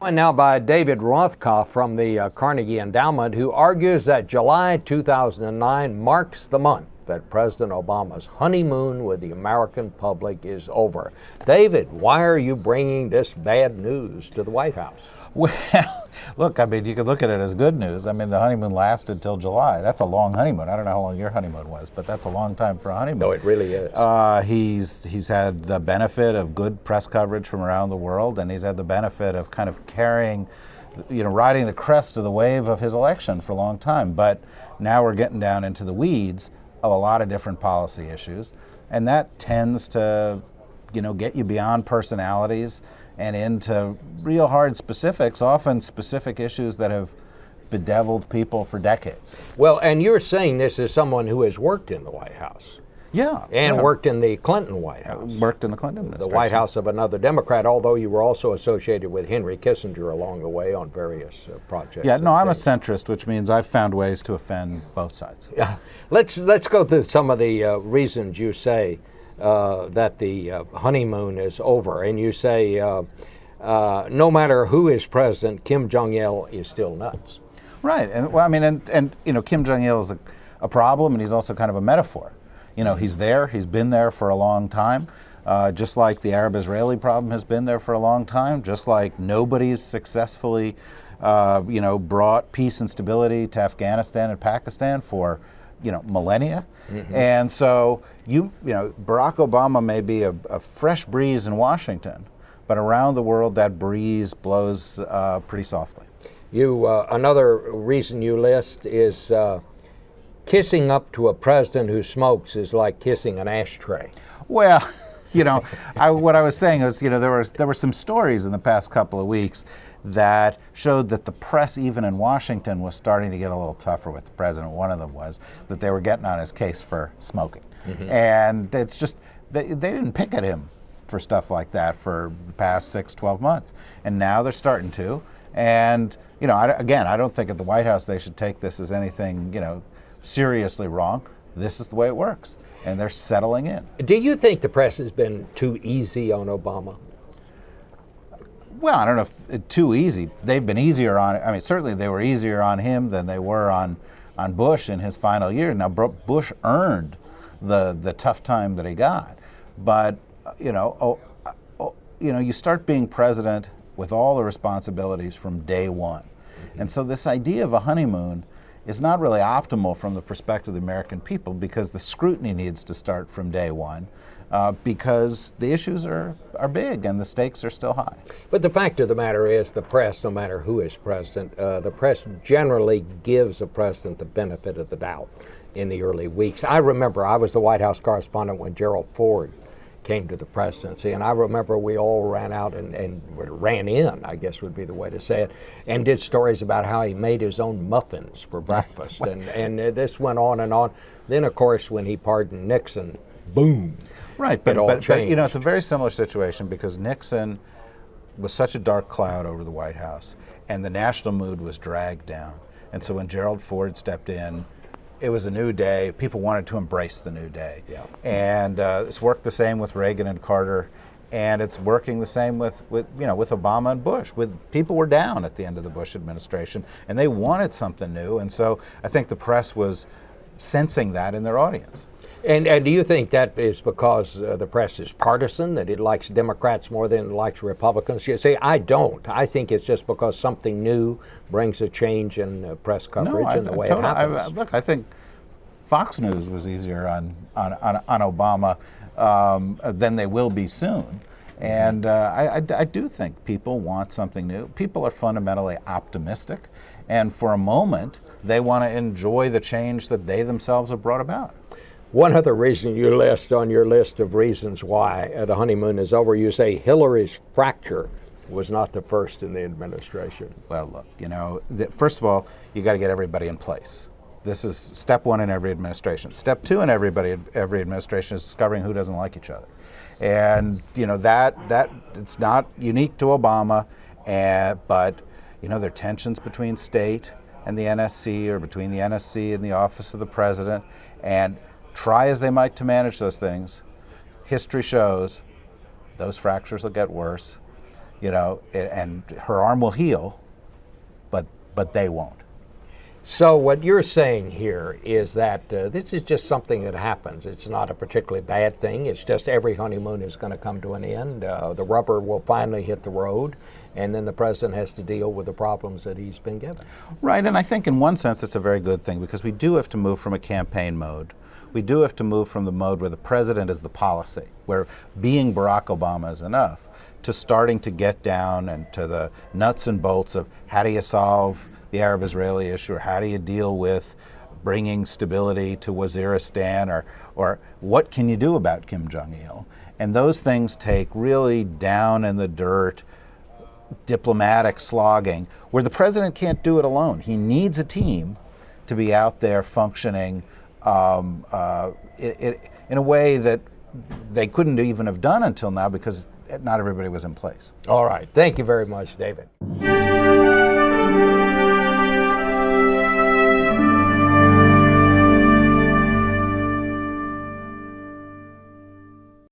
Joined now by David Rothkopf from the Carnegie Endowment, who argues that July 2009 marks the month that President Obama's honeymoon with the American public is over. David, why are you bringing this bad news to the White House? Well, look, I mean, you could look at it as good news. I mean, the honeymoon lasted till July. That's a long honeymoon. I don't know how long your honeymoon was, but that's a long time for a honeymoon. No, it really is. He's had the benefit of good press coverage from around the world, and he's had the benefit of kind of carrying, riding the crest of the wave of his election for a long time. But now we're getting down into the weeds of a lot of different policy issues, and that tends to, get you beyond personalities and into real hard specifics, often specific issues that have bedeviled people for decades. Well, and you're saying this as someone who has worked in the White House. Yeah. And worked in the Clinton White House. Worked in the Clinton administration. The White House of another Democrat, although you were also associated with Henry Kissinger along the way on various projects. Yeah, no, I'm a centrist, which means I've found ways to offend both sides. Yeah. Let's go through some of the reasons you say that the honeymoon is over. And you say no matter who is president, Kim Jong Il is still nuts. Right. And well, I mean, and Kim Jong Il is a problem, and he's also kind of a metaphor. He's there. He's been there for a long time, just like the Arab-Israeli problem has been there for a long time, just like nobody's successfully, brought peace and stability to Afghanistan and Pakistan for, millennia. Mm-hmm. And so, Barack Obama may be a fresh breeze in Washington, but around the world that breeze blows pretty softly. Another reason you list is kissing up to a president who smokes is like kissing an ashtray. Well, what I was saying is, there were some stories in the past couple of weeks that showed that the press, even in Washington, was starting to get a little tougher with the president. One of them was that they were getting on his case for smoking. Mm-hmm. And it's just, they didn't pick at him for stuff like that for the past 6-12 months. And now they're starting to. And, I don't think at the White House they should take this as anything, seriously wrong. This is the way it works, and they're settling in. Do you think the press has been too easy on Obama? Well, I don't know if it's too easy. They've been easier on, certainly they were easier on him than they were on Bush in his final year. Now, Bush earned the tough time that he got. But, you start being president with all the responsibilities from day one. Mm-hmm. And so this idea of a honeymoon is not really optimal from the perspective of the American people, because the scrutiny needs to start from day one, because the issues are big and the stakes are still high. But the fact of the matter is, the press, no matter who is president, the press generally gives a president the benefit of the doubt in the early weeks. I remember I was the White House correspondent when Gerald Ford came to the presidency, and I remember we all ran out and ran in, I guess would be the way to say it, and did stories about how he made his own muffins for breakfast, and this went on and on. Then, of course, when he pardoned Nixon, boom, right. But it's a very similar situation, because Nixon was such a dark cloud over the White House, and the national mood was dragged down. And so when Gerald Ford stepped in, it was a new day. People wanted to embrace the new day. Yeah. And it's worked the same with Reagan and Carter, and it's working the same with Obama and Bush. People were down at the end of the Bush administration, and they wanted something new. And so I think the press was sensing that in their audience. And do you think that is because the press is partisan, that it likes Democrats more than it likes Republicans? You say, I don't. I think it's just because something new brings a change in press coverage and the way it happens. Look, I think Fox News was easier on Obama than they will be soon. And I do think people want something new. People are fundamentally optimistic, and for a moment, they want to enjoy the change that they themselves have brought about. One other reason you list on your list of reasons why the honeymoon is over, you say Hillary's fracture was not the first in the administration. Well, look, first of all, you got to get everybody in place. This is step one in every administration. Step two in every administration is discovering who doesn't like each other. And, that it's not unique to Obama, but, there are tensions between state and the NSC, or between the NSC and the office of the president, and try as they might to manage those things, history shows those fractures will get worse. and her arm will heal, but they won't. So what you're saying here is that this is just something that happens. It's not a particularly bad thing. It's just every honeymoon is going to come to an end. The rubber will finally hit the road, and then the president has to deal with the problems that he's been given. Right, and I think in one sense it's a very good thing, because we do have to move from a campaign mode. We do have to move from the mode where the president is the policy, where being Barack Obama is enough, to starting to get down and to the nuts and bolts of how do you solve the Arab-Israeli issue, or how do you deal with bringing stability to Waziristan, or what can you do about Kim Jong Il? And those things take really down in the dirt, diplomatic slogging, where the president can't do it alone. He needs a team to be out there functioning in a way that they couldn't even have done until now, because not everybody was in place. All right. Thank you very much, David.